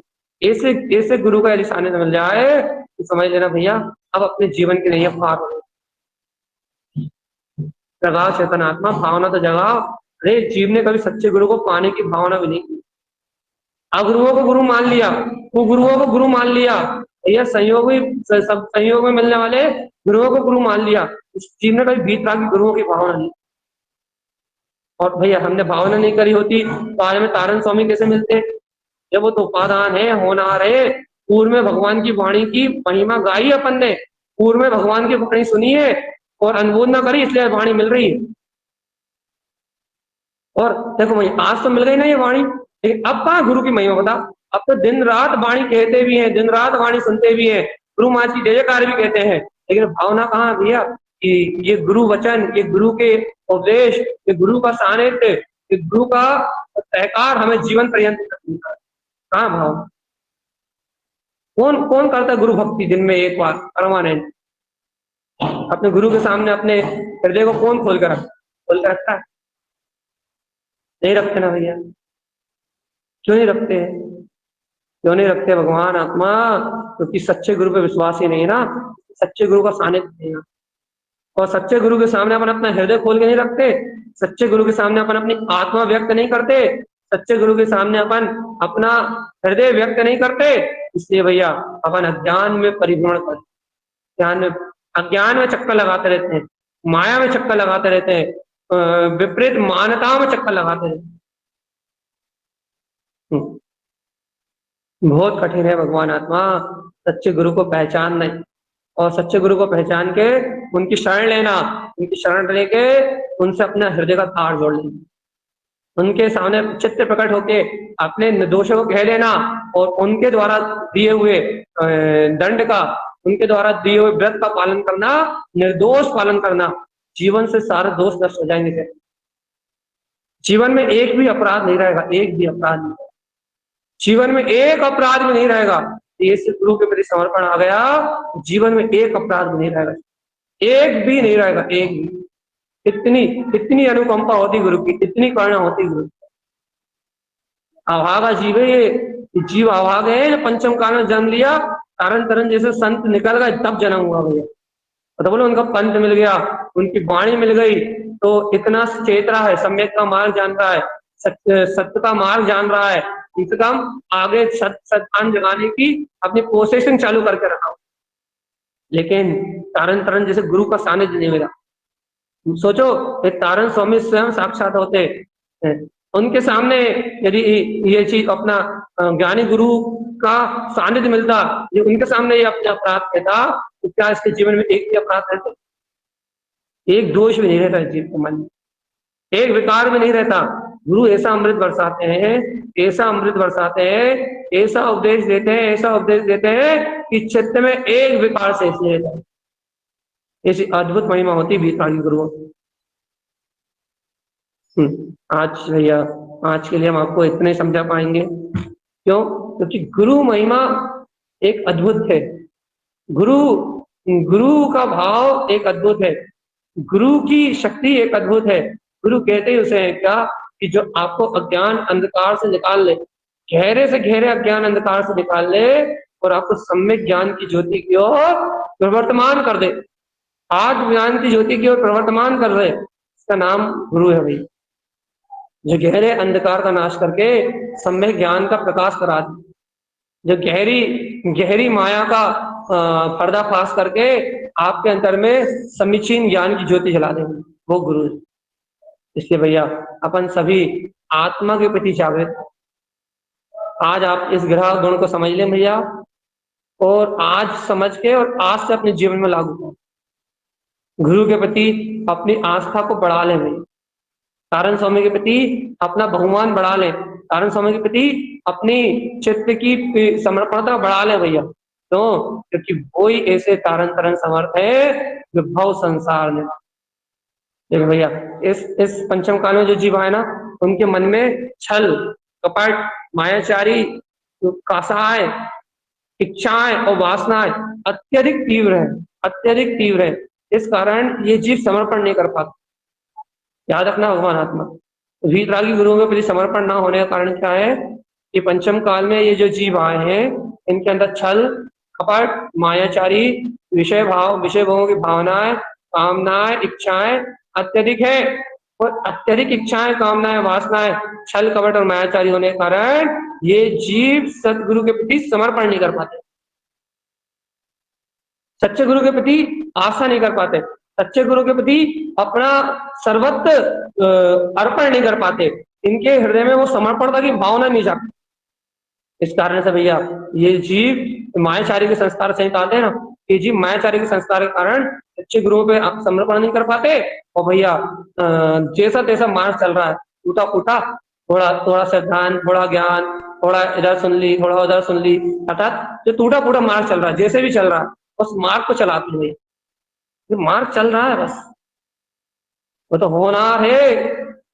ऐसे ऐसे गुरु का यदि सानिध्य मिल जाए तो समझ लेना भैया अब अपने जीवन के लिए पार हो। जगाओ चेतन आत्मा, भावना तो जगाओ। अरे जीव ने कभी सच्चे गुरु को पाने की भावना भी नहीं की, अगुरुओं को गुरु मान लिया, गुरुओं को गुरु मान लिया भैया, सब संयोग में मिलने वाले गुरुओं को गुरु मान लिया, इस जीव ने कभी वीतरागी गुरुओं की भावना नहीं। और भैया हमने भावना नहीं करी होती तो आज में तारण स्वामी कैसे मिलते? जब वो तो उपादान है, होनार है, पूर्व में भगवान की वाणी की महिमा गाई अपन ने, पूर्व में भगवान की वाणी सुनी है और अनुभव ना करी, इसलिए वाणी मिल रही है। और देखो भाई आज तो मिल गई ना ये वाणी, लेकिन अब कहाँ गुरु की महिमा बता, अब तो दिन रात वाणी कहते भी हैं, दिन रात वाणी सुनते भी हैं, गुरु महाराज की जय जयकार भी कहते हैं, लेकिन भावना कहाँ भैया कि ये गुरु वचन, ये गुरु के उपदेश, ये गुरु का सानिध्य, ये गुरु का सहकार हमें जीवन पर्यंत कहाँ भाव? कौन कौन करता है गुरु भक्ति दिन में एक बार परमानेंट? अपने गुरु के सामने अपने हृदय को कौन खोल कर रखता है? नहीं रखते ना भैया। क्यों नहीं रखते? क्यों नहीं रखते भगवान आत्मा? क्योंकि सच्चे गुरु पे विश्वास ही नहीं ना, सच्चे गुरु का सानिध्य नहीं है। और सच्चे गुरु के सामने अपन अपना हृदय खोल के नहीं रखते, सच्चे गुरु के सामने अपन अपनी आत्मा व्यक्त नहीं करते, सच्चे गुरु के सामने अपन अपना हृदय व्यक्त नहीं करते, इसलिए भैया अपन अज्ञान में परिभ्रमण करते, ज्ञान में, अज्ञान में चक्कर लगाते रहते हैं, माया में चक्कर लगाते रहते हैं, विपरीत मान्यताओं में चक्कर लगाते रहते हैं। बहुत कठिन है भगवान आत्मा, सच्चे गुरु को पहचान नहीं, और सच्चे गुरु को पहचान के उनकी शरण लेना, उनकी शरण लेके उनसे अपना हृदय का तार जोड़ लेना, उनके सामने चित्त प्रकट होके अपने निर्दोषों को कह लेना, और उनके द्वारा दिए हुए दंड का, उनके द्वारा दिए हुए व्रत का पालन करना, निर्दोष पालन करना, जीवन से सारे दोष नष्ट हो जाएंगे। फिर जीवन में एक भी अपराध नहीं रहेगा, एक भी अपराध नहीं, जीवन में एक अपराध भी नहीं रहेगा। ये गुरु के प्रति समर्पण आ गया, जीवन में एक अपराध भी नहीं रहेगा, एक भी नहीं रहेगा, एक भी। इतनी इतनी अनुकंपा होती गुरु की, इतनी करुणा होती गुरु। अभागा जीव है ये, जीव अभाग है, पंचम काल में जन्म लिया, तारण तरन जैसे संत निकल गए तब जन्म हुआ भैया। तो बोलो उनका पंथ मिल गया, उनकी वाणी मिल गई, तो इतना चेत रहा है, सम्यक का मार्ग जान रहा है, सत्य का मार्ग जान रहा है, कम से कम आगे सत्यान जगाने की अपनी प्रोसेसिंग चालू करके रखा। लेकिन तारण तरन जैसे गुरु का सानिध्य नहीं मिला। सोचो, एक तारण स्वामी स्वयं साक्षात होते हैं, उनके सामने यदि ये चीज अपना ज्ञानी गुरु का सानिध्य मिलता, जो उनके सामने ये अपने अपराध कहता, तो क्या इसके जीवन में एक भी अपराध रहता? एक दोष भी नहीं रहता जीव के मन में, एक विकार भी नहीं रहता। गुरु ऐसा अमृत बरसाते हैं, ऐसा अमृत बरसाते हैं, ऐसा उपदेश देते हैं, ऐसा उपदेश देते हैं कि चित्त में एक विकार से नहीं रहता। ऐसी अद्भुत महिमा होती बीतरागी गुरुओं। आज भैया, आज के लिए हम आपको इतने ही समझा पाएंगे। क्यों? क्योंकि गुरु महिमा एक अद्भुत है, गुरु गुरु का भाव एक अद्भुत है, गुरु की शक्ति एक अद्भुत है। गुरु कहते ही उसे है क्या कि जो आपको अज्ञान अंधकार से निकाल ले, गहरे से गहरे अज्ञान अंधकार से निकाल ले, और आपको सम्यक ज्ञान की ज्योति की ओर प्रवर्तमान कर दे। आज ज्ञान की ज्योति की ओर प्रवर्तमान कर रहे, इसका नाम गुरु है भाई, जो गहरे अंधकार का नाश करके सम्यक ज्ञान का प्रकाश करा दे, जो गहरी गहरी माया का पर्दाफाश करके आपके अंतर में समीचीन ज्ञान की ज्योति जला देंगे, वो गुरु है। इसलिए भैया अपन सभी आत्मा के प्रति जागृत, आज आप इस ग्रह गुण को समझ लें भैया, और आज समझ के और आज से अपने जीवन में लागू करें। गुरु के प्रति अपनी आस्था को बढ़ा लें भैया, तारण स्वामी के प्रति अपना बहुमान बढ़ा लें, तारण स्वामी के प्रति अपनी चित्त की समर्पणता बढ़ा लें भैया। तो क्योंकि वही ऐसे तारण तरन समर्थ है जो भव संसार में। देखो भैया, इस पंचम काल में जो जीव है ना, उनके मन में छल, कपट, मायाचारी, कासाय, इच्छाएं और वासनाएं अत्यधिक तीव्र है, अत्यधिक तीव्र है। इस कारण ये जीव समर्पण नहीं कर पाता। याद रखना भगवान आत्मा, वीतरागी गुरुओं के प्रति समर्पण ना होने का कारण क्या है कि पंचम काल में ये जो जीव आए हैं, इनके अंदर छल, कपट, मायाचारी, विषय भाव, विषय भोगों की भावनाएं, कामनाएं, इच्छाएं अत्यधिक है, और अत्यधिक इच्छाएं, कामनाएं, वासनाएं, छल, कपट और मायाचारी होने के कारण ये जीव सतगुरु के प्रति समर्पण नहीं कर पाते, सच्चे गुरु के प्रति आशा नहीं कर पाते, सच्चे गुरु के प्रति अपना सर्वत्र अर्पण नहीं कर पाते। इनके हृदय में वो समर्पणता की भावना नहीं जाती। इस कारण से भैया ये जीव मायाचारी के संस्कार सहित आते हैं ना, ये जीव मायाचारी के संस्कार के कारण सच्चे गुरुओं पे समर्पण नहीं कर पाते, और भैया जैसा तैसा मार्ग चल रहा है, टूटा फूटा, थोड़ा थोड़ा श्रद्धान, थोड़ा ज्ञान, थोड़ा इधर सुन ली, थोड़ा उधर सुन ली, अर्थात जो टूटा फूटा मार्ग चल रहा है, जैसे भी चल रहा है उस मार्ग को चलाते हुए, जो मार्ग चल रहा है बस वो तो होनार है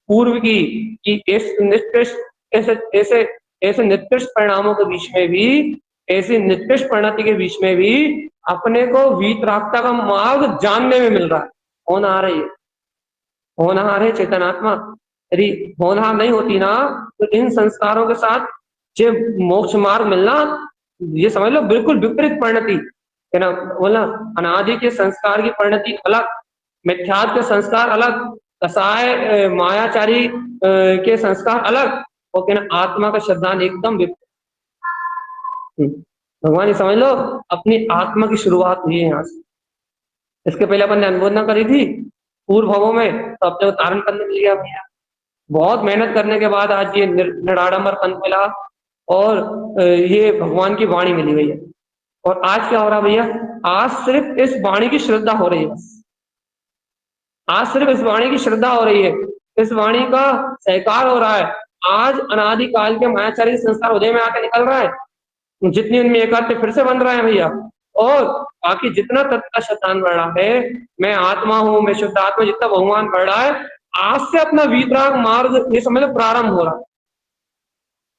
पूर्व की कि इस निकृष्ट ऐसे ऐसे निकृष्ट परिणामों के बीच में भी, ऐसी निकृष्ट परिणति के बीच में भी अपने को वीतरागता का मार्ग जानने में मिल रहा है। होनहार है, होनहार है चेतनात्मा। यदि होनहार नहीं होती ना, तो इन संस्कारों के साथ जो मोक्ष मार्ग मिलना, ये समझ लो बिल्कुल विपरीत परिणति है ना। बोला अनादि के संस्कार की परिणति अलग, मिथ्यात्व के संस्कार अलग, कसाय मायाचारी के संस्कार अलग, और कहना आत्मा का श्रद्धान एकदम विपरीत। भगवान ये समझ लो अपनी आत्मा की शुरुआत हुई है यहाँ से। इसके पहले अपन ने अनुमोदना करी थी पूर्व भवों में, तो अपने को तारण पद मिल गया भैया। बहुत मेहनत करने के बाद आज ये निराडंबर पंथ मिला और ये भगवान की वाणी मिली भैया। और आज क्या हो रहा भैया, आज सिर्फ इस वाणी की श्रद्धा हो रही है बस। आज सिर्फ इस वाणी की श्रद्धा हो रही है, इस वाणी का सहकार हो रहा है। आज अनादि काल के मायाचारी संस्कार उदय में आके निकल रहा है, जितनी उनमें एकात्म फिर से बन रहा है भैया। और बाकी जितना तत्व का शतान बढ़ रहा है, मैं आत्मा हूं, मैं शुद्ध आत्मा, जितना भगवान बढ़ रहा है, आज से अपना वीतराग मार्ग ये समझ लो प्रारंभ हो रहा है।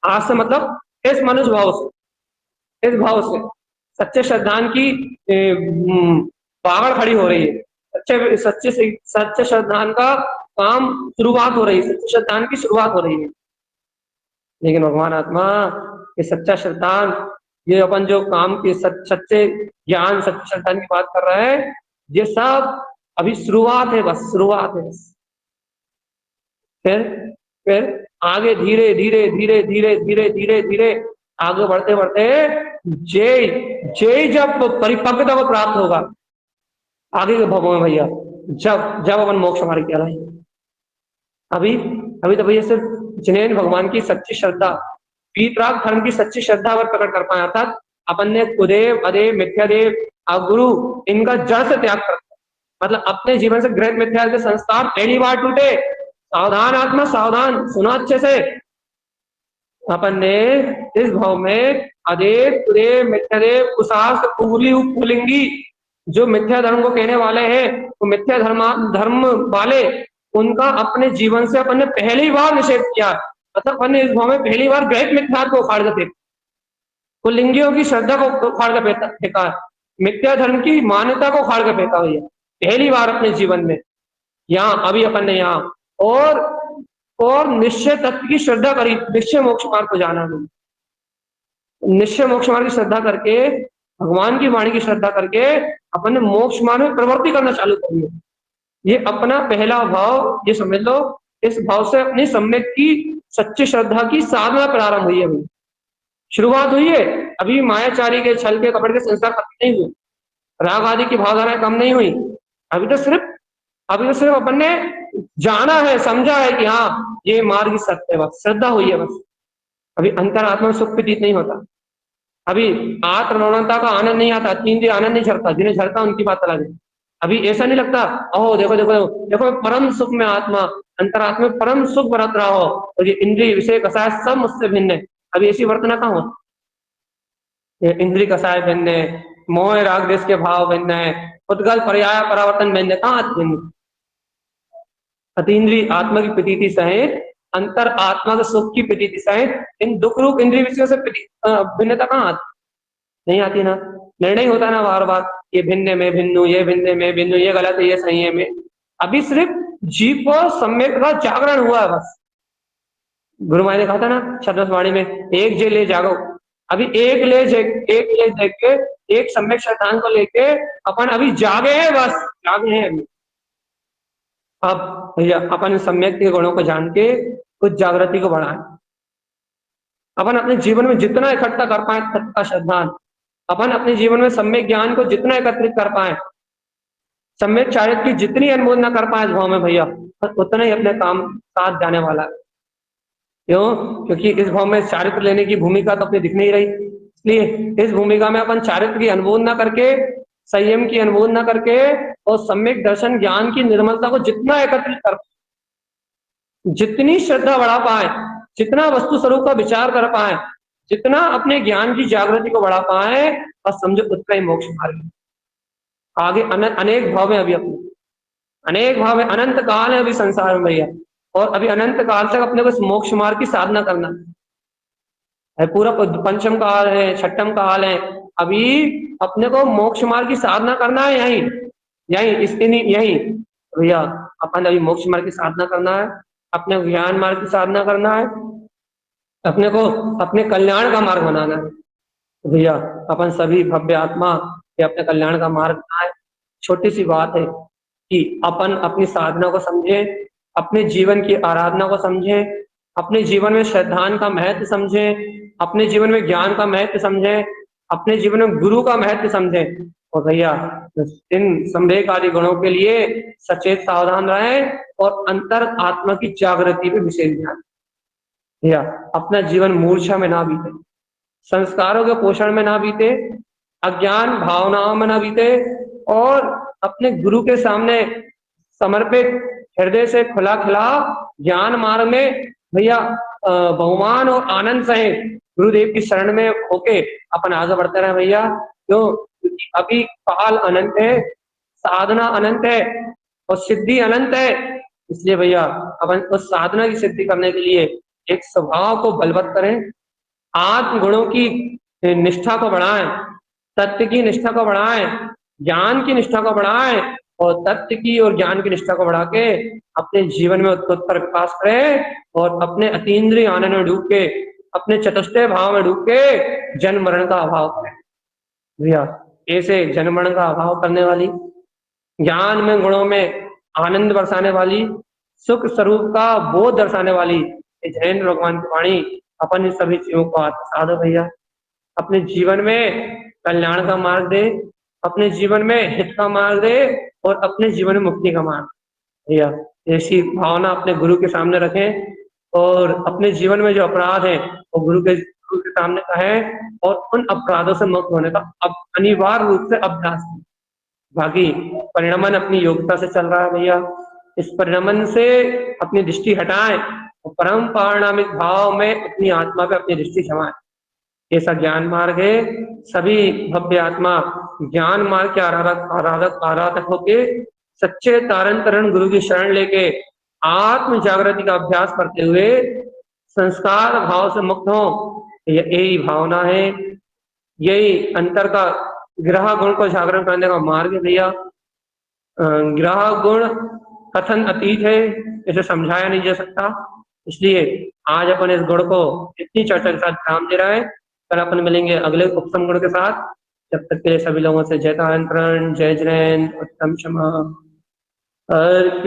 आज से मतलब इस मनुष्य भाव से, इस भाव से सच्चे श्रद्धान की पागड़ खड़ी हो रही है। सच्चे श्रद्धान का काम शुरुआत हो रही है, सच्चे श्रद्धान की शुरुआत हो रही है। लेकिन भगवान आत्मा ये सच्चा श्रद्धान, ये अपन जो काम के सच्चे ज्ञान सच्चे श्रद्धान की बात कर रहे हैं, ये सब अभी शुरुआत है, बस शुरुआत है बस। फिर आगे धीरे धीरे धीरे धीरे धीरे धीरे धीरे आगे बढ़ते बढ़ते जय जय जब परिपक्वता को प्राप्त होगा आगे के भवों में भैया, जब जब अपन मोक्ष मार्ग कहलाएंगे। अभी तो भैया सिर्फ जिन्हें भगवान की सच्ची श्रद्धा, वीतराग धर्म की सच्ची श्रद्धा पर प्रकट कर पाया था, अपन ने कुदेव अदेव मिथ्यादेव अगुरु इनका जड़ से त्याग कर, मतलब अपने जीवन से गृहित मिथ्या के संस्कार पहली बार टूटे। सावधान आत्मा सावधान, सुना अच्छे से। अपन ने इस भाव में अदेव कुदेव मिथ्यादेव कुशास्त्र पुलिंगी जो मिथ्या धर्म को कहने वाले हैं, वो मिथ्या धर्म वाले, उनका अपने जीवन से अपन ने पहली बार निषेध किया। मतलब अपन ने इस भाव में पहली बार गैर मिथ्या को उखाड़ कर फेंका, कुलिंगियों की श्रद्धा को उखाड़ कर फेंका, मिथ्या धर्म की मान्यता को उखाड़ कर फेंका भैया, पहली बार अपने जीवन में। यहाँ अभी अपन ने यहाँ और निश्चय तत्व की श्रद्धा करी, निश्चय मोक्ष मार्ग को जाना है। निश्चय मोक्ष मार्ग की श्रद्धा करके, भगवान की वाणी की श्रद्धा करके अपन ने मोक्ष मार्ग में प्रवृत्ति करना चालू कर दिया। ये अपना पहला भाव, ये समझ लो, इस भाव से अपनी सम्यक की सच्ची श्रद्धा की साधना प्रारंभ हुई है, अभी शुरुआत हुई है। अभी मायाचारी के छल के कपड़ के संस्कार खत्म नहीं हुए, राग आदि की भावधाराएं कम नहीं हुई। अभी तो सिर्फ अपन ने जाना है, समझा है कि हाँ ये मार्ग सत्य है, बस श्रद्धा हुई है बस। अभी अंतरात्मा में सुख प्रतीत नहीं होता, अभी आत्मरमणता का आनंद नहीं आता, तीन दिन आनंद नहीं झरता, जिन्हें झरता उनकी बात अलग है। अभी ऐसा नहीं लगता ओह देखो देखो देखो परम सुख में आत्मा, अंतरात्मा में परम सुख बरत रहा हो, और ये इंद्रिय विषय कसाय सब मुझसे भिन्न है। अभी ऐसी वर्तना कहाँ हो, ये इंद्रिय कसाय भिन्न है, मोह राग देश के भाव भिन्न है, उद्गल पर्याय परावर्तन भिन्न, कहाँ भिन्न? अतीन्द्रिय आत्मा की प्रतीति सहित अंतर आत्मा के सुख की प्रतीति सहित इन दुख रूप इंद्रिय विषयों से भिन्नता कहाँ आती? नहीं आती ना, निर्णय होता ना बार बार, ये भिन्न है मैं भिन्न हूं, ये भिन्न है मैं भिन्न हूं, ये गलत है ये सही है मैं। अभी सिर्फ जीव को सम्यक का जागरण हुआ है बस। गुरु माई ने कहा था ना शब्दवाणी में, एक जे ले जागो। अभी एक ले देख के एक सम्यक श्रद्धान को लेके अपन अभी जागे हैं, बस जागे हैं अभी। अब भैया अपन सम्यक के गुणों को जान के कुछ जागृति को बढ़ाएं। अपन अपने जीवन में जितना इकट्ठा कर पाए तत्व का श्रद्धान, अपन अपने जीवन में सम्यक ज्ञान को जितना एकत्रित कर पाए, सम्यक चारित्र की जितनी अनुमोदना कर पाए इस भाव में भैया, उतना ही अपने काम साथ जाने वाला है। क्यों? क्योंकि इस भाव में चारित्र लेने की भूमिका तो अपनी दिख नहीं रही, इसलिए इस भूमिका में अपन चारित्र की अनुमोदना करके, संयम की अनुमोदना करके और सम्यक दर्शन ज्ञान की निर्मलता को जितना एकत्रित कर, जितनी श्रद्धा बढ़ा पाए, जितना वस्तु स्वरूप का विचार कर पाए, जितना अपने ज्ञान की जागृति को बढ़ा पाए, और समझो उतना ही मोक्ष मार्ग। आगे अनेक भाव है, अभी अपने अनेक भाव है, अनंत काल है अभी संसार में भैया, और अभी अनंत काल तक अपने को इस मोक्ष मार्ग की साधना करना है। पूरा पंचम काल है, छठम काल है, अभी अपने को मोक्ष मार्ग की साधना करना है। यही भैया अपन अभी मोक्ष मार्ग की साधना करना है, अपने ज्ञान मार्ग की साधना करना है, अपने को अपने कल्याण का मार्ग बनाना है। तो भैया अपन सभी भव्य आत्मा ये अपने कल्याण का मार्ग बनाए। छोटी सी बात है कि अपन अपनी साधना को समझें, अपने जीवन की आराधना को समझें, अपने जीवन में श्रद्धान का महत्व समझें, अपने जीवन में ज्ञान का महत्व समझें, अपने जीवन में गुरु का महत्व समझें। और भैया इन संवेग आदि गुणों के लिए सचेत सावधान रहें और अंतर आत्मा की जागृति पे विशेष ध्यान। भैया अपना जीवन मूर्छा में ना बीते, संस्कारों के पोषण में ना बीते, अज्ञान भावनाओं में ना बीते, और अपने गुरु के सामने समर्पित हृदय से खुला खिला ज्ञान मार्ग में भैया बहुमान और आनंद सहित गुरुदेव की शरण में होके अपन आगे बढ़ते रहे भैया। क्यों? क्योंकि अभी काल अनंत है, साधना अनंत है और सिद्धि अनंत है। इसलिए भैया अपन उस साधना की सिद्धि करने के लिए एक स्वभाव को बलवत करें, आत्म गुणों की निष्ठा को बढ़ाएं, तत्व की निष्ठा को बढ़ाएं, ज्ञान की निष्ठा को बढ़ाएं और तत्व की और ज्ञान की निष्ठा को बढ़ा के अपने जीवन में उत्तर विकास करें और अपने अतीन्द्रिय आनंद में डूब के, अपने चतुष्टय भाव में डूब के जन्म मरण का अभाव करें भैया। ऐसे जन्म मरण का अभाव करने वाली, ज्ञान में गुणों में आनंद बरसाने वाली, सुख स्वरूप का बोध दर्शाने वाली जैनेन्द्र भगवान की वाणी अपन इन सभी चीजों को आत्मसात भैया। अपने जीवन में कल्याण का मार्ग दे, अपने जीवन में हित का मार्ग दे और अपने जीवन में मुक्ति का मार्ग भैया। ऐसी भावना अपने गुरु के सामने रखें और अपने जीवन में जो अपराध है वो गुरु के सामने कहें और उन अपराधों से मुक्त होने का अब अनिवार्य रूप से अभ्यास करें। बाकी परिणमन अपनी योग्यता से चल रहा है भैया, इस परिणमन से अपनी दृष्टि हटाएं और परम पारणामिक भाव में अपनी आत्मा पे अपनी दृष्टि जमाएं। ऐसा ज्ञान मार्ग है। सभी भव्य आत्मा ज्ञान मार्ग के आराधक होके सच्चे तारण तरण गुरु की शरण लेके आत्म जागृति का अभ्यास करते हुए संस्कार भाव से मुक्त हो। यही भावना है, यही अंतर का ग्रह गुण को जागरण करने का मार्ग है भैया। ग्रह गुण कथन अतीत है, इसे समझाया नहीं जा सकता। इसलिए आज अपन इस गुण को इतनी चर्चा के साथ ध्यान दे रहे हैं। कल अपन मिलेंगे अगले उपसम गुण के साथ। जब तक के लिए सभी लोगों से जय तारण, जय जैन, उत्तम क्षमा, अर्क